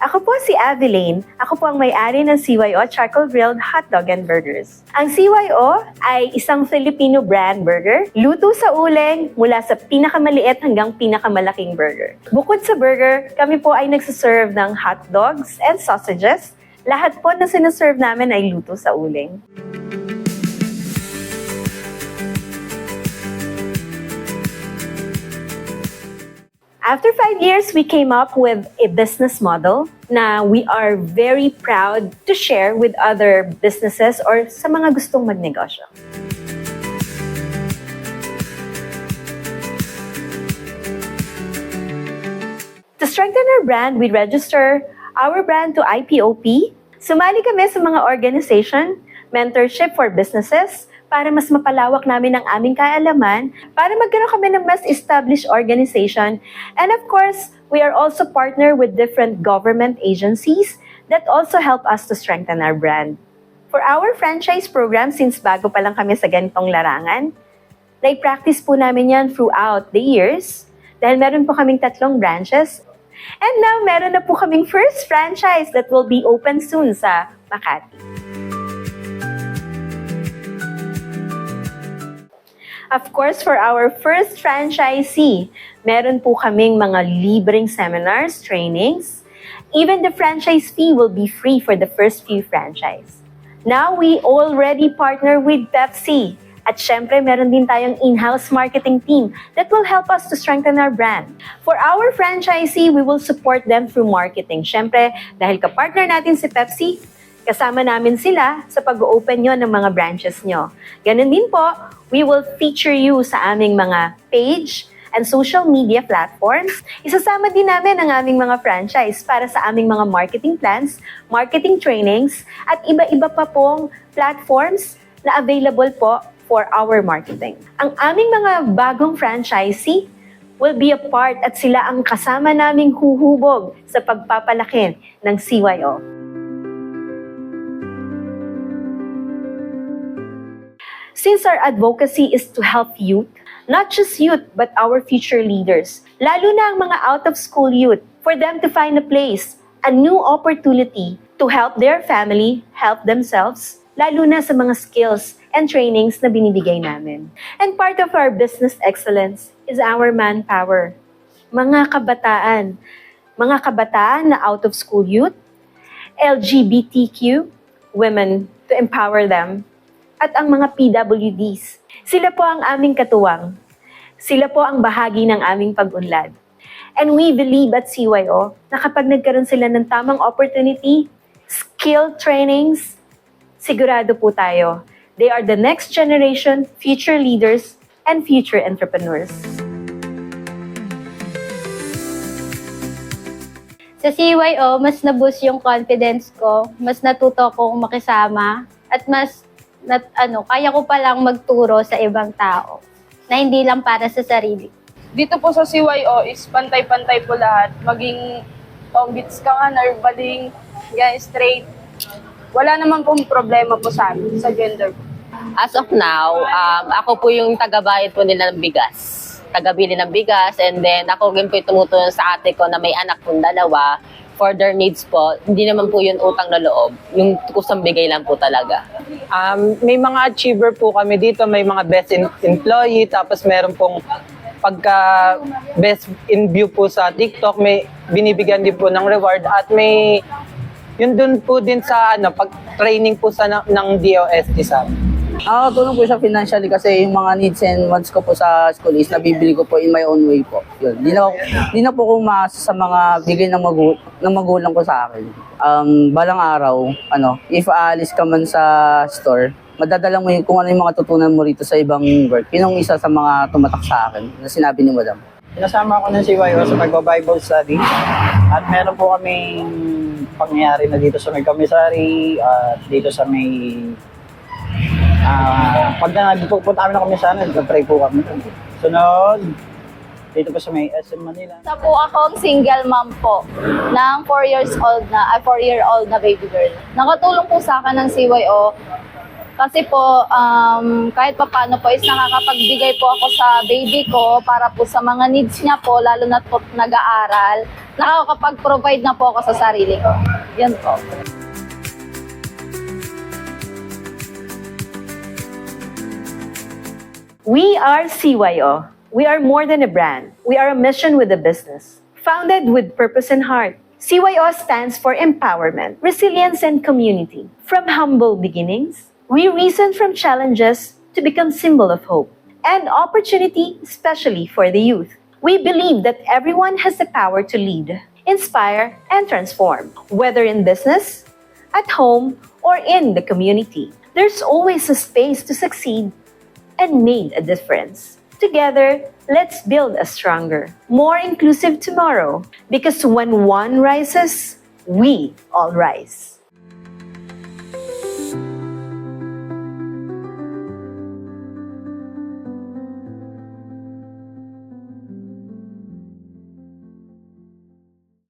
Ako po si Aveline. Ako po ang may-ari ng CYO Charcoal Grilled Hotdog and Burgers. Ang CYO ay isang Filipino brand burger, luto sa uling mula sa pinakamaliit hanggang pinakamalaking burger. Bukod sa burger, kami po ay nagsaserve ng hotdogs and sausages. Lahat po na sinaserve namin ay luto sa uling. After 5 years, we came up with a business model na we are very proud to share with other businesses or sa mga gustong magnegosyo. To strengthen our brand, we register our brand to IPOP. Sumali kami sa mga organization, mentorship for businesses, para mas mapalawak namin ang aming kaalaman, para magkaroon kami ng mas established organization. And of course, we are also partner with different government agencies that also help us to strengthen our brand. For our franchise program, since bago pa lang kami sa ganitong larangan, nai-practice po namin yan throughout the years dahil meron po kaming 3 branches. And now, meron na po kaming first franchise that will be open soon sa Makati. Of course, for our first franchisee, meron po kaming mga libreng seminars, trainings. Even the franchise fee will be free for the first few franchise. Now, we already partner with Pepsi. At syempre, meron din tayong in-house marketing team that will help us to strengthen our brand. For our franchisee, we will support them through marketing. Syempre, dahil ka-partner natin si Pepsi, kasama namin sila sa pag-open nyo ng mga branches nyo. Ganun din po, we will feature you sa aming mga page and social media platforms. Isasama din namin ang aming mga franchise para sa aming mga marketing plans, marketing trainings, at iba-iba pa pong platforms na available po for our marketing. Ang aming mga bagong franchisee will be a part at sila ang kasama naming huhubog sa pagpapalaki ng CYO. Since our advocacy is to help youth, not just youth, but our future leaders, lalo na ang mga out-of-school youth, for them to find a place, a new opportunity to help their family, help themselves, lalo na sa mga skills and trainings na binibigay namin. And part of our business excellence is our manpower. Mga kabataan na out-of-school youth, LGBTQ, women, to empower them, at ang mga PWDs. Sila po ang aming katuwang. Sila po ang bahagi ng aming pag-unlad. And we believe at CYO na kapag nagkaroon sila ng tamang opportunity, skill trainings, sigurado po tayo. They are the next generation, future leaders, and future entrepreneurs. Sa CYO, mas na-boost yung confidence ko, mas natuto akong makisama, at mas kaya ko palang magturo sa ibang tao na hindi lang para sa sarili. Dito po sa CYO is pantay-pantay po lahat. Maging tombits ka nga, nervaling, straight. Wala naman pong problema po sa amin, sa gender. As of now, ako po yung taga-bayad po nila ng bigas. Taga-bili ng bigas, and then ako rin po yung tumutulong sa ate ko na may anak pong 2 for their needs po. Hindi naman po yun utang na loob. Yung kusang bigay lang po talaga. May mga achiever po kami dito. May mga best employee. Tapos meron pong pagka best in view po sa TikTok. May binibigyan din po ng reward. At may yun dun po din sa pag-training po sa ng DOST sa amin. Tulong po siya financially kasi yung mga needs and wants ko po sa school is nabibili ko po in my own way po. Yun. Di na po kung maasa sa mga bigay ng magulang ko sa akin. Balang araw, if aalis ka man sa store, madadala mo kung ano yung mga tutunan mo rito sa ibang work. Yun ang isa sa mga tumatak sa akin na sinabi ni Madam. Pinasama ako ng CYO sa pagba-Bible study. At meron po kaming pangyayari na dito sa may commissary at dito sa may pag nagpupunta kami ng komisyon, nag-pray po kami. Sunod, dito po sa may SM Manila. Isa po akong single mom po ng 4-year-old na baby girl. Nakatulong po sa akin ng CYO Kasi po, kahit pa paano po is nakakapagbigay po ako sa baby ko para po sa mga needs niya po, lalo na po nag-aaral. Nakakapag-provide na po ako sa sarili ko. Yan po. We are CYO. We are more than a brand. We are a mission with a business. Founded with purpose and heart. CYO stands for empowerment, resilience, and community. From humble beginnings, we reason from challenges to become symbol of hope and opportunity, especially for the youth. We believe that everyone has the power to lead, inspire, and transform, whether in business, at home, or in the community. There's always a space to succeed and make a difference. Together, let's build a stronger, more inclusive tomorrow. Because when one rises, we all rise.